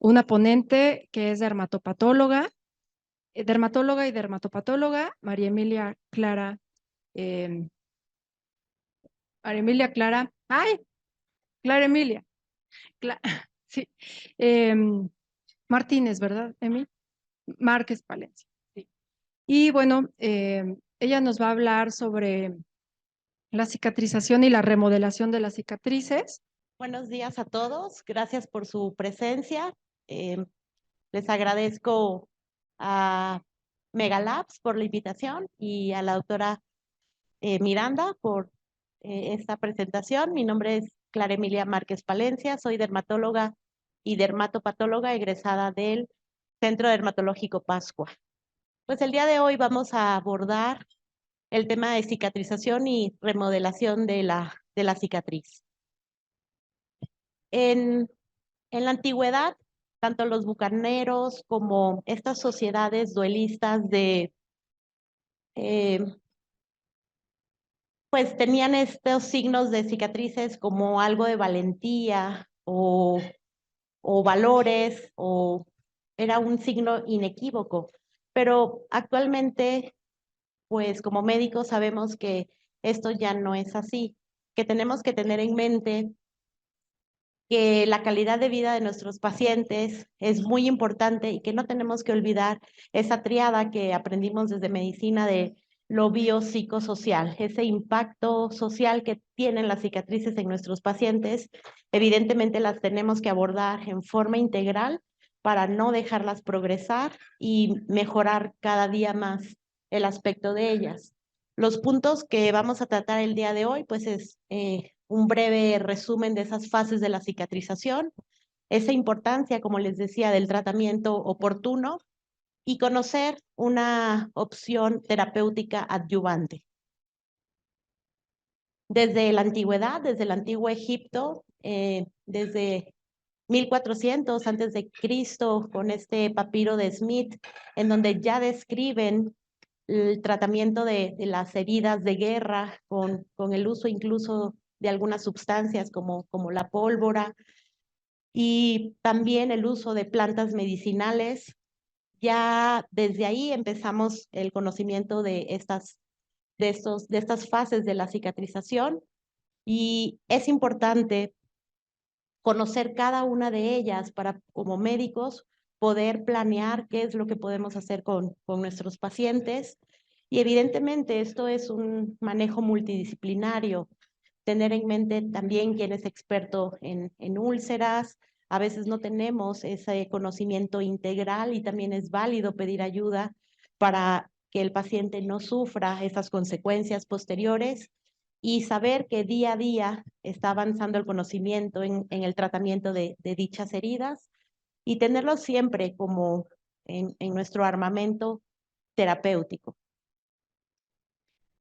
una ponente que es dermatopatóloga y dermatopatóloga, eh, María Emilia Clara, ¡ay! Clara Emilia, sí, Martínez, ¿verdad, Emi? Márquez Palencia, sí. Y bueno, ella nos va a hablar sobre la cicatrización y la remodelación de las cicatrices. Buenos días a todos, gracias por su presencia. Eh, Les agradezco a Megalabs por la invitación y a la doctora Miranda por esta presentación. Mi nombre es Clara Emilia Márquez Palencia, soy dermatóloga y dermatopatóloga egresada del Centro Dermatológico Pascua. Pues el día de hoy vamos a abordar el tema de cicatrización y remodelación de la cicatriz. En la antigüedad, tanto los bucaneros como estas sociedades duelistas eh, pues tenían estos signos de cicatrices como algo de valentía o valores, o era un signo inequívoco. Pero actualmente, pues como médicos sabemos que esto ya no es así, que tenemos que tener en mente que la calidad de vida de nuestros pacientes es muy importante y que no tenemos que olvidar esa triada que aprendimos desde medicina de lo biopsicosocial, ese impacto social que tienen las cicatrices en nuestros pacientes. Evidentemente las tenemos que abordar en forma integral para no dejarlas progresar y mejorar cada día más el aspecto de ellas. Los puntos que vamos a tratar el día de hoy, pues es un breve resumen de esas fases de la cicatrización, esa importancia, como les decía, del tratamiento oportuno y conocer una opción terapéutica adyuvante. Desde la antigüedad, desde el antiguo Egipto, desde 1400 antes de Cristo, con este papiro de Smith, en donde ya describen el tratamiento de las heridas de guerra con el uso incluso de algunas sustancias como la pólvora y también el uso de plantas medicinales. Ya desde ahí empezamos el conocimiento de estas fases de la cicatrización, y es importante conocer cada una de ellas para, como médicos, poder planear qué es lo que podemos hacer con nuestros pacientes. Y evidentemente esto es un manejo multidisciplinario. Tener en mente también quién es experto en úlceras. A veces no tenemos ese conocimiento integral y también es válido pedir ayuda para que el paciente no sufra esas consecuencias posteriores, y saber que día a día está avanzando el conocimiento en el tratamiento de dichas heridas, y tenerlo siempre como en nuestro armamento terapéutico.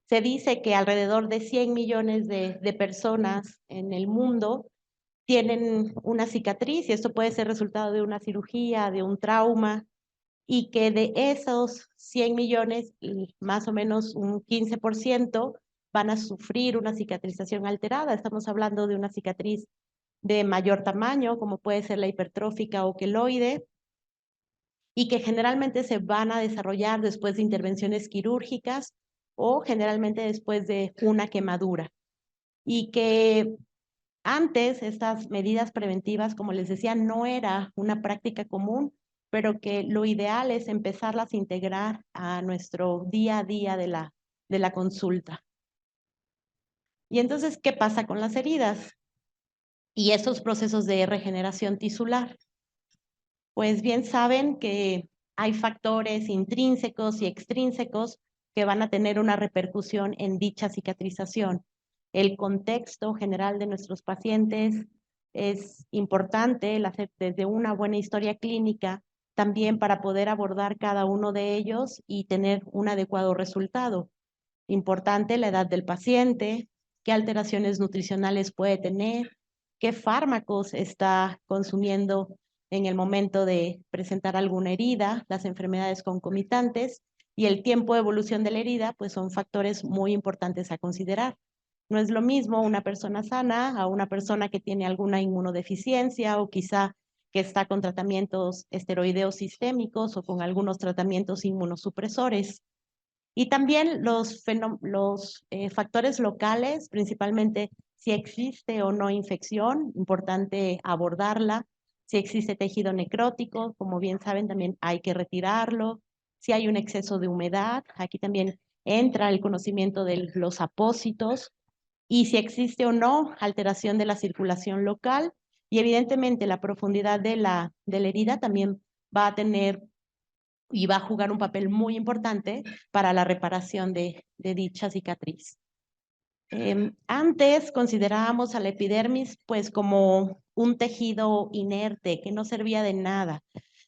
Se dice que alrededor de 100 millones de personas en el mundo tienen una cicatriz, y esto puede ser resultado de una cirugía, de un trauma, y que de esos 100 millones, más o menos un 15% van a sufrir una cicatrización alterada. Estamos hablando de una cicatriz de mayor tamaño, como puede ser la hipertrófica o queloide, y que generalmente se van a desarrollar después de intervenciones quirúrgicas o generalmente después de una quemadura. Y que antes estas medidas preventivas, como les decía, no era una práctica común, pero que lo ideal es empezarlas a integrar a nuestro día a día de la consulta. Y entonces, ¿qué pasa con las heridas y esos procesos de regeneración tisular? Pues bien saben que hay factores intrínsecos y extrínsecos que van a tener una repercusión en dicha cicatrización. El contexto general de nuestros pacientes es importante, el hacer desde una buena historia clínica también para poder abordar cada uno de ellos y tener un adecuado resultado. Importante la edad del paciente, qué alteraciones nutricionales puede tener, qué fármacos está consumiendo en el momento de presentar alguna herida, las enfermedades concomitantes y el tiempo de evolución de la herida, pues son factores muy importantes a considerar. No es lo mismo una persona sana a una persona que tiene alguna inmunodeficiencia o quizá que está con tratamientos esteroideos sistémicos o con algunos tratamientos inmunosupresores. Y también los factores locales, principalmente si existe o no infección, importante abordarla. Si existe tejido necrótico, como bien saben, también hay que retirarlo. Si hay un exceso de humedad, aquí también entra el conocimiento de los apósitos. Y si existe o no alteración de la circulación local. Y evidentemente la profundidad de la herida también va a tener y va a jugar un papel muy importante para la reparación de dicha cicatriz. Antes considerábamos a la epidermis pues como un tejido inerte que no servía de nada.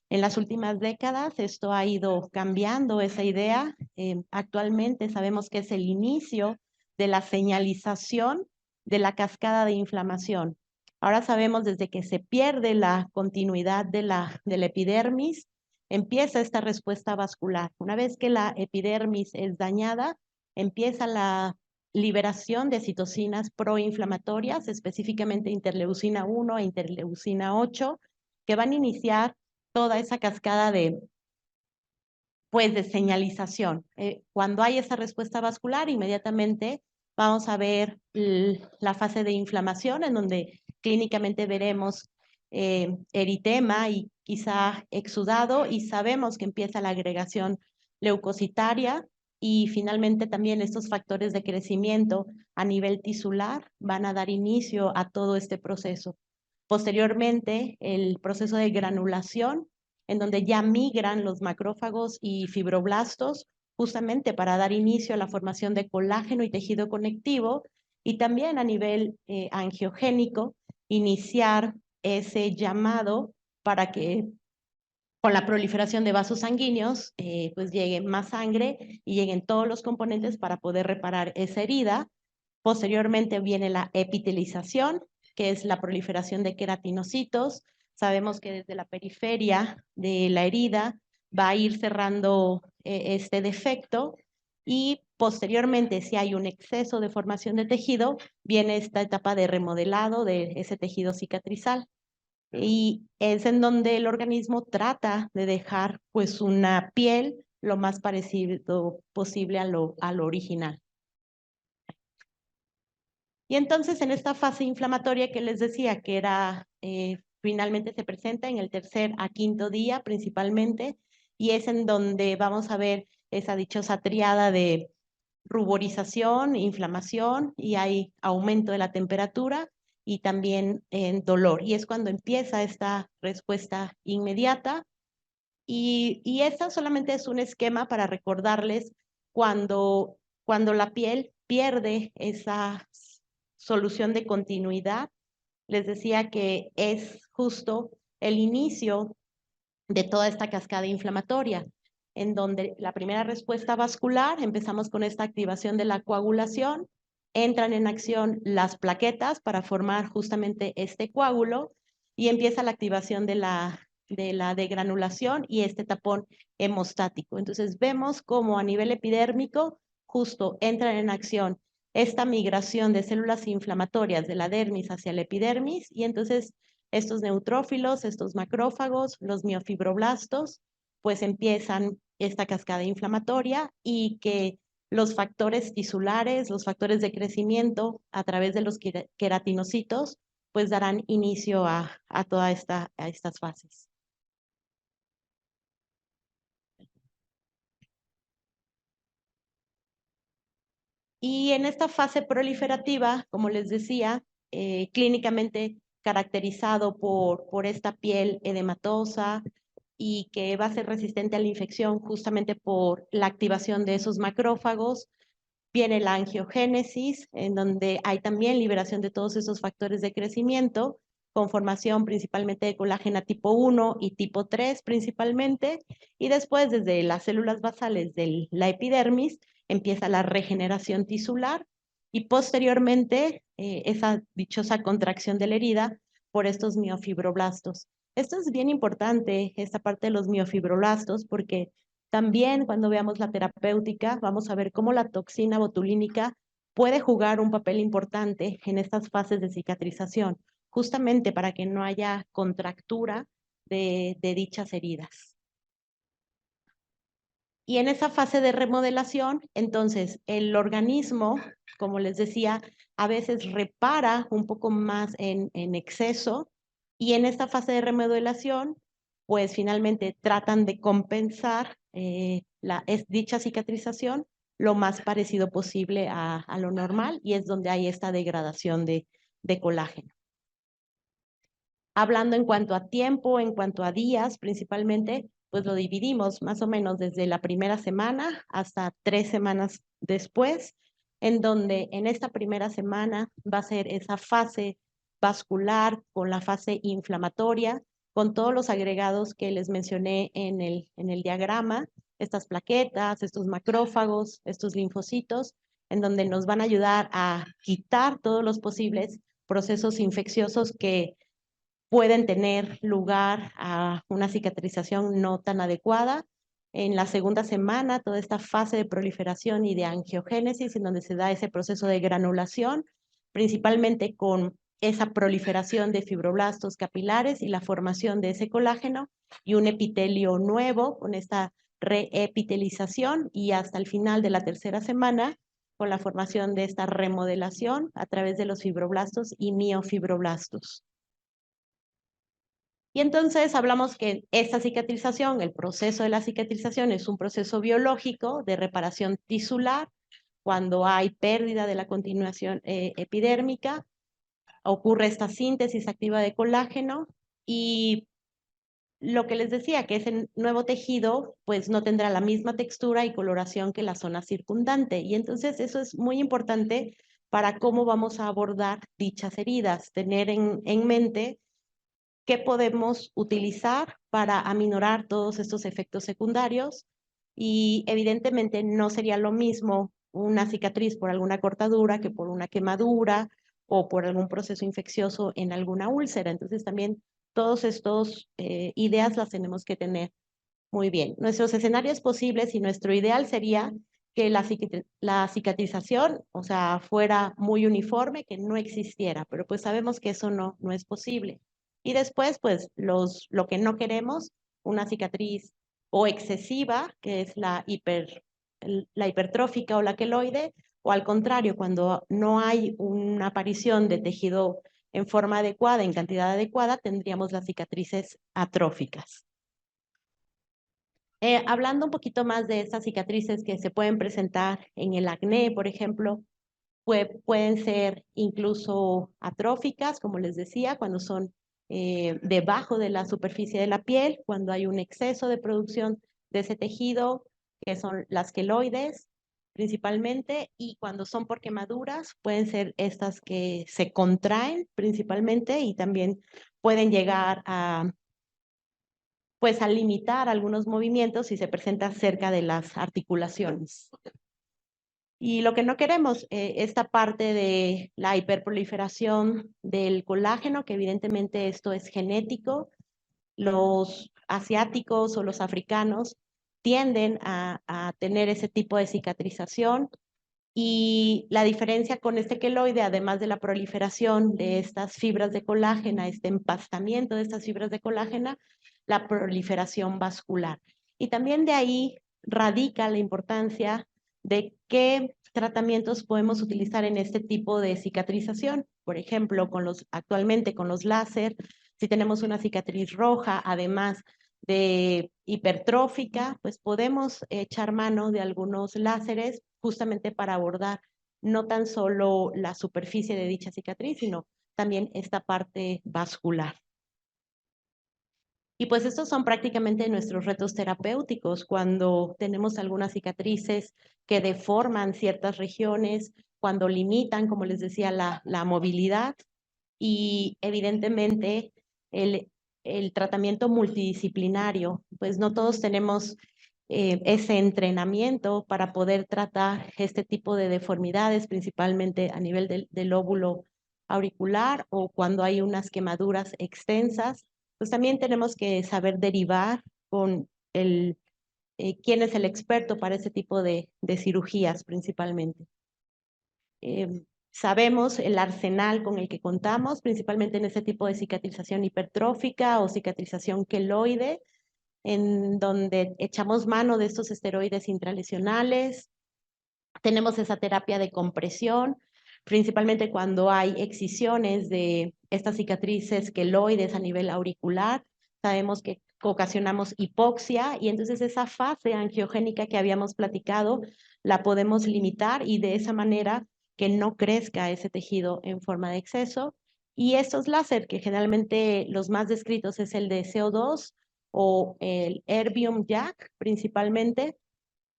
En las últimas décadas esto ha ido cambiando esa idea. Actualmente sabemos que es el inicio de la señalización de la cascada de inflamación. Ahora sabemos desde que se pierde la continuidad de la epidermis, empieza esta respuesta vascular. Una vez que la epidermis es dañada, empieza la liberación de citocinas proinflamatorias, específicamente interleucina 1 e interleucina 8, que van a iniciar toda esa cascada de señalización. Cuando hay esa respuesta vascular, inmediatamente vamos a ver la fase de inflamación, en donde clínicamente veremos eritema y quizá exudado, y sabemos que empieza la agregación leucocitaria, y finalmente también estos factores de crecimiento a nivel tisular van a dar inicio a todo este proceso. Posteriormente, el proceso de granulación, en donde ya migran los macrófagos y fibroblastos, justamente para dar inicio a la formación de colágeno y tejido conectivo, y también a nivel angiogénico, iniciar ese llamado para que con la proliferación de vasos sanguíneos, pues llegue más sangre y lleguen todos los componentes para poder reparar esa herida. Posteriormente viene la epitelización, que es la proliferación de queratinocitos. Sabemos que desde la periferia de la herida va a ir cerrando este defecto, y posteriormente, si hay un exceso de formación de tejido, viene esta etapa de remodelado de ese tejido cicatrizal. Y es en donde el organismo trata de dejar pues una piel lo más parecido posible a lo original. Y entonces en esta fase inflamatoria que les decía que era, finalmente se presenta en el tercer a quinto día principalmente, y es en donde vamos a ver esa dichosa triada de ruborización, inflamación, y hay aumento de la temperatura y también en dolor. Y es cuando empieza esta respuesta inmediata. Y esta solamente es un esquema para recordarles cuando la piel pierde esa solución de continuidad. Les decía que es justo el inicio de toda esta cascada inflamatoria, en donde la primera respuesta vascular, empezamos con esta activación de la coagulación, entran en acción las plaquetas para formar justamente este coágulo, y empieza la activación de la degranulación y este tapón hemostático. Entonces vemos cómo a nivel epidérmico justo entran en acción esta migración de células inflamatorias de la dermis hacia la epidermis, y entonces estos neutrófilos, estos macrófagos, los miofibroblastos, pues empiezan esta cascada inflamatoria, y que los factores tisulares, los factores de crecimiento a través de los queratinocitos, pues darán inicio a estas fases. Y en esta fase proliferativa, como les decía, clínicamente caracterizado por esta piel edematosa, y que va a ser resistente a la infección justamente por la activación de esos macrófagos. Viene la angiogénesis, en donde hay también liberación de todos esos factores de crecimiento, con formación principalmente de colágeno tipo 1 y tipo 3 principalmente, y después desde las células basales de la epidermis empieza la regeneración tisular, y posteriormente esa dichosa contracción de la herida por estos miofibroblastos. Esto es bien importante, esta parte de los miofibroblastos, porque también cuando veamos la terapéutica vamos a ver cómo la toxina botulínica puede jugar un papel importante en estas fases de cicatrización. justamente para que no haya contractura de dichas heridas. Y en esa fase de remodelación, entonces, el organismo, como les decía, a veces repara un poco más en exceso, y en esta fase de remodelación, pues finalmente tratan de compensar dicha cicatrización lo más parecido posible a lo normal, y es donde hay esta degradación de colágeno. Hablando en cuanto a tiempo, en cuanto a días principalmente, pues lo dividimos más o menos desde la primera semana hasta 3 semanas después, en donde en esta primera semana va a ser esa fase vascular con la fase inflamatoria, con todos los agregados que les mencioné en el diagrama, estas plaquetas, estos macrófagos, estos linfocitos, en donde nos van a ayudar a quitar todos los posibles procesos infecciosos que pueden tener lugar a una cicatrización no tan adecuada. En la segunda semana, toda esta fase de proliferación y de angiogénesis, en donde se da ese proceso de granulación, principalmente con esa proliferación de fibroblastos capilares y la formación de ese colágeno y un epitelio nuevo con esta reepitelización, y hasta el final de la tercera semana con la formación de esta remodelación a través de los fibroblastos y miofibroblastos. Y entonces hablamos que esta cicatrización, el proceso de la cicatrización, es un proceso biológico de reparación tisular. Cuando hay pérdida de la continuación epidérmica, ocurre esta síntesis activa de colágeno, y lo que les decía, que ese nuevo tejido pues no tendrá la misma textura y coloración que la zona circundante. Y entonces eso es muy importante para cómo vamos a abordar dichas heridas, tener en mente qué podemos utilizar para aminorar todos estos efectos secundarios. Y evidentemente no sería lo mismo una cicatriz por alguna cortadura que por una quemadura o por algún proceso infeccioso en alguna úlcera. Entonces también todos estos ideas las tenemos que tener muy bien. Nuestros escenarios posibles y nuestro ideal sería que la cicatrización, o sea, fuera muy uniforme, que no existiera, pero pues sabemos que eso no es posible. Y después, pues, lo que no queremos, una cicatriz o excesiva, que es la hipertrófica o la queloide, o al contrario, cuando no hay una aparición de tejido en forma adecuada, en cantidad adecuada, tendríamos las cicatrices atróficas. Hablando un poquito más de estas cicatrices que se pueden presentar en el acné, por ejemplo, pueden ser incluso atróficas, como les decía, cuando son debajo de la superficie de la piel, cuando hay un exceso de producción de ese tejido, que son las queloides principalmente, y cuando son por quemaduras, pueden ser estas que se contraen principalmente, y también pueden llegar a pues al limitar algunos movimientos si se presenta cerca de las articulaciones. Y lo que no queremos, esta parte de la hiperproliferación del colágeno, que evidentemente esto es genético. Los asiáticos o los africanos tienden a tener ese tipo de cicatrización, y la diferencia con este queloide, además de la proliferación de estas fibras de colágeno, este empastamiento de estas fibras de colágeno, la proliferación vascular. Y también de ahí radica la importancia de qué tratamientos podemos utilizar en este tipo de cicatrización. Por ejemplo, actualmente con los láser, si tenemos una cicatriz roja, además de hipertrófica, pues podemos echar mano de algunos láseres justamente para abordar no tan solo la superficie de dicha cicatriz, sino también esta parte vascular. Y pues estos son prácticamente nuestros retos terapéuticos cuando tenemos algunas cicatrices que deforman ciertas regiones, cuando limitan, como les decía, la movilidad, y evidentemente el tratamiento multidisciplinario, pues no todos tenemos ese entrenamiento para poder tratar este tipo de deformidades, principalmente a nivel del lóbulo auricular, o cuando hay unas quemaduras extensas, pues también tenemos que saber derivar con quién es el experto para ese tipo de cirugías principalmente. Sabemos el arsenal con el que contamos, principalmente en este tipo de cicatrización hipertrófica o cicatrización queloide, en donde echamos mano de estos esteroides intralesionales. Tenemos esa terapia de compresión, principalmente cuando hay excisiones de estas cicatrices queloides a nivel auricular. Sabemos que ocasionamos hipoxia y entonces esa fase angiogénica que habíamos platicado la podemos limitar y de esa manera que no crezca ese tejido en forma de exceso. Y estos láser, que generalmente los más descritos es el de CO2 o el Erbium YAG principalmente,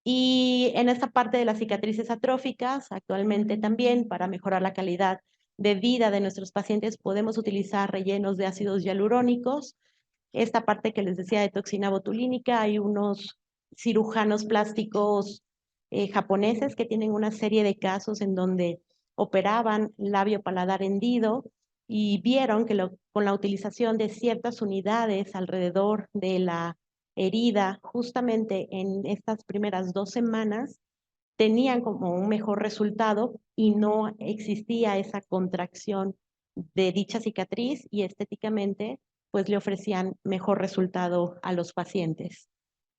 y en esta parte de las cicatrices atróficas, actualmente también para mejorar la calidad de vida de nuestros pacientes podemos utilizar rellenos de ácidos hialurónicos. Esta parte que les decía de toxina botulínica, hay unos cirujanos plásticos japoneses que tienen una serie de casos en donde operaban labio paladar hendido y vieron que con la utilización de ciertas unidades alrededor de la herida, justamente en estas primeras 2 semanas, tenían como un mejor resultado y no existía esa contracción de dicha cicatriz y estéticamente pues le ofrecían mejor resultado a los pacientes.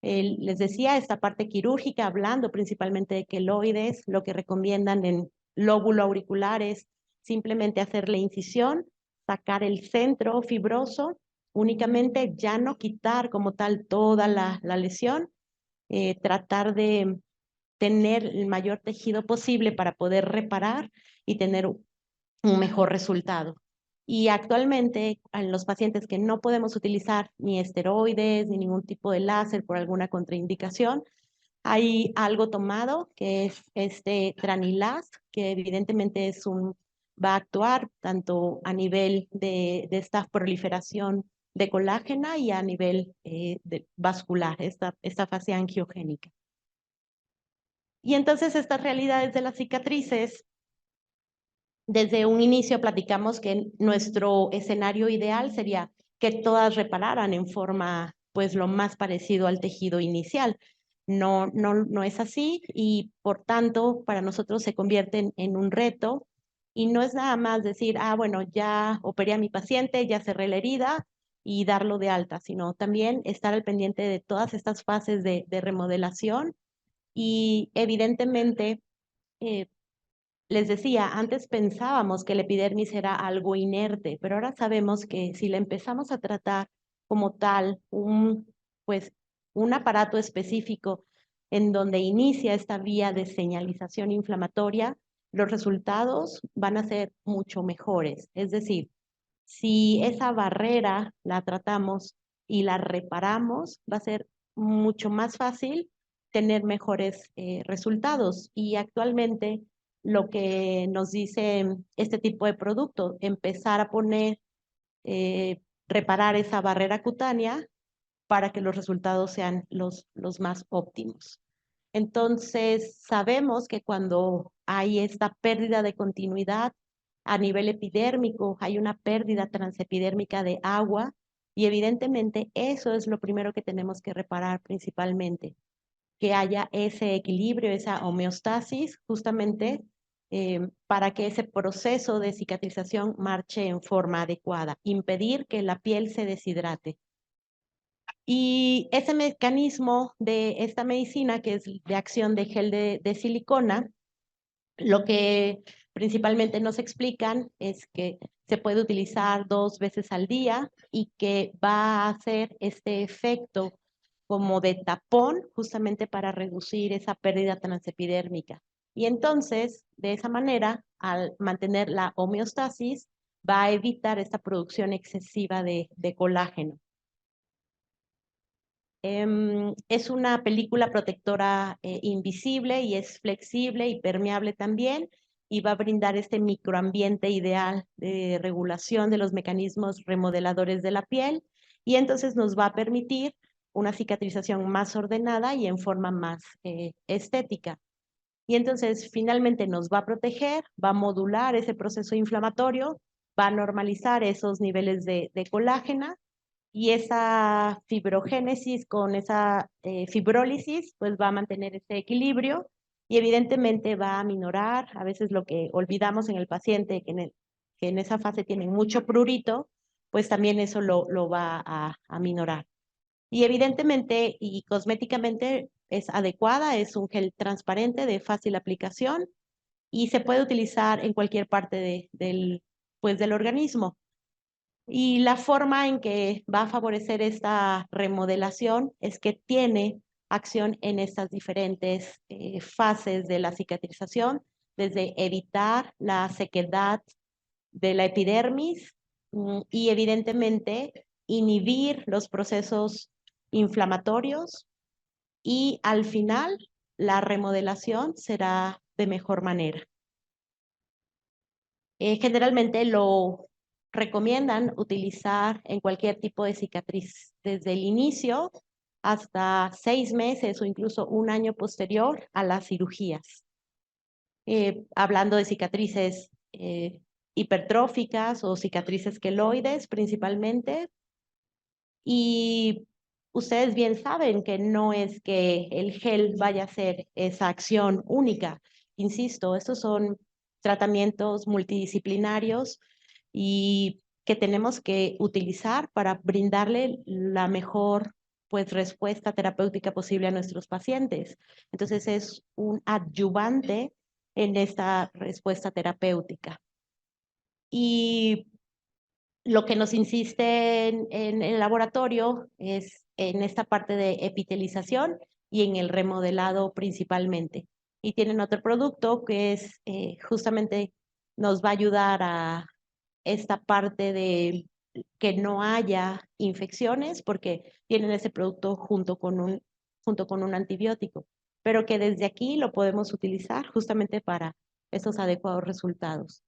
Les decía, esta parte quirúrgica, hablando principalmente de queloides, lo que recomiendan en lóbulo auricular es simplemente hacer la incisión, sacar el centro fibroso, únicamente ya no quitar como tal toda la lesión, tratar de tener el mayor tejido posible para poder reparar y tener un mejor resultado. Y actualmente en los pacientes que no podemos utilizar ni esteroides ni ningún tipo de láser por alguna contraindicación, hay algo tomado que es este Tranilast, que evidentemente va a actuar tanto a nivel de esta proliferación de colágena y a nivel vascular, esta fase angiogénica. Y entonces estas realidades de las cicatrices, desde un inicio platicamos que nuestro escenario ideal sería que todas repararan en forma, pues, lo más parecido al tejido inicial. No es así y por tanto para nosotros se convierten en un reto y no es nada más decir, bueno, ya operé a mi paciente, ya cerré la herida y darlo de alta, sino también estar al pendiente de todas estas fases de remodelación y evidentemente, les decía, antes pensábamos que la epidermis era algo inerte, pero ahora sabemos que si la empezamos a tratar como tal, pues, un aparato específico en donde inicia esta vía de señalización inflamatoria, los resultados van a ser mucho mejores. Es decir, si esa barrera la tratamos y la reparamos, va a ser mucho más fácil tener mejores resultados. Y actualmente lo que nos dice este tipo de producto, empezar a poner, reparar esa barrera cutánea para que los resultados sean los más óptimos. Entonces, sabemos que cuando hay esta pérdida de continuidad a nivel epidérmico, hay una pérdida transepidérmica de agua y evidentemente eso es lo primero que tenemos que reparar principalmente, que haya ese equilibrio, esa homeostasis, justamente para que ese proceso de cicatrización marche en forma adecuada, impedir que la piel se deshidrate. Y ese mecanismo de esta medicina, que es de acción de gel de silicona, lo que principalmente nos explican es que se puede utilizar 2 veces al día y que va a hacer este efecto como de tapón justamente para reducir esa pérdida transepidérmica. Y entonces, de esa manera, al mantener la homeostasis, va a evitar esta producción excesiva de colágeno. Es una película protectora invisible y es flexible y permeable también y va a brindar este microambiente ideal de regulación de los mecanismos remodeladores de la piel y entonces nos va a permitir una cicatrización más ordenada y en forma más estética. Y entonces finalmente nos va a proteger, va a modular ese proceso inflamatorio, va a normalizar esos niveles de colágeno y esa fibrogénesis con esa fibrólisis pues va a mantener ese equilibrio y evidentemente va a minorar a veces lo que olvidamos en el paciente, que en esa fase tienen mucho prurito, pues también eso lo va a minorar. Y evidentemente y cosméticamente es adecuada, es un gel transparente de fácil aplicación y se puede utilizar en cualquier parte del organismo. Y la forma en que va a favorecer esta remodelación es que tiene acción en estas diferentes fases de la cicatrización, desde evitar la sequedad de la epidermis y evidentemente inhibir los procesos inflamatorios y al final la remodelación será de mejor manera. Generalmente lo recomiendan utilizar en cualquier tipo de cicatriz, desde el inicio hasta 6 meses o incluso un año posterior a las cirugías. Hablando de cicatrices hipertróficas o cicatrices queloides principalmente. Y ustedes bien saben que no es que el gel vaya a ser esa acción única. Insisto, estos son tratamientos multidisciplinarios y que tenemos que utilizar para brindarle la mejor respuesta terapéutica posible a nuestros pacientes. Entonces es un adyuvante en esta respuesta terapéutica. Y lo que nos insiste en el laboratorio es en esta parte de epitelización y en el remodelado principalmente. Y tienen otro producto que es justamente nos va a ayudar a esta parte de que no haya infecciones porque tienen ese producto junto con un antibiótico, pero que desde aquí lo podemos utilizar justamente para esos adecuados resultados.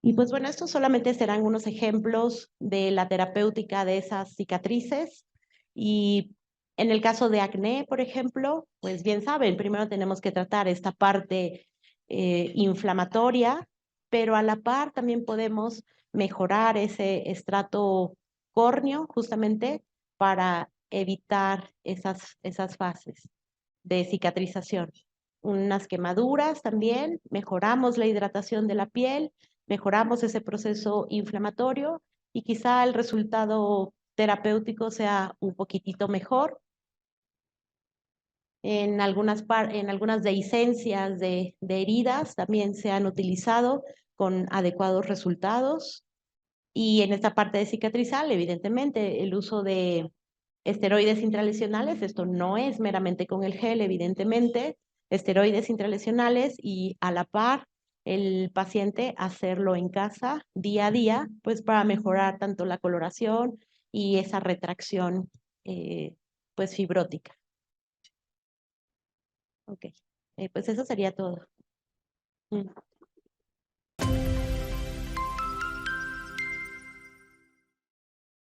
Y pues bueno, estos solamente serán unos ejemplos de la terapéutica de esas cicatrices. Y en el caso de acné, por ejemplo, pues bien saben, primero tenemos que tratar esta parte inflamatoria, pero a la par también podemos mejorar ese estrato córneo justamente para evitar esas fases de cicatrización. Unas quemaduras también, mejoramos la hidratación de la piel, mejoramos ese proceso inflamatorio y quizá el resultado terapéutico sea un poquitito mejor. En algunas dehiscencias de heridas también se han utilizado con adecuados resultados. Y en esta parte de cicatrizal, evidentemente, el uso de esteroides intralesionales, esto no es meramente con el gel, evidentemente, esteroides intralesionales y a la par el paciente hacerlo en casa día a día, pues para mejorar tanto la coloración y esa retracción fibrótica. Ok, pues eso sería todo.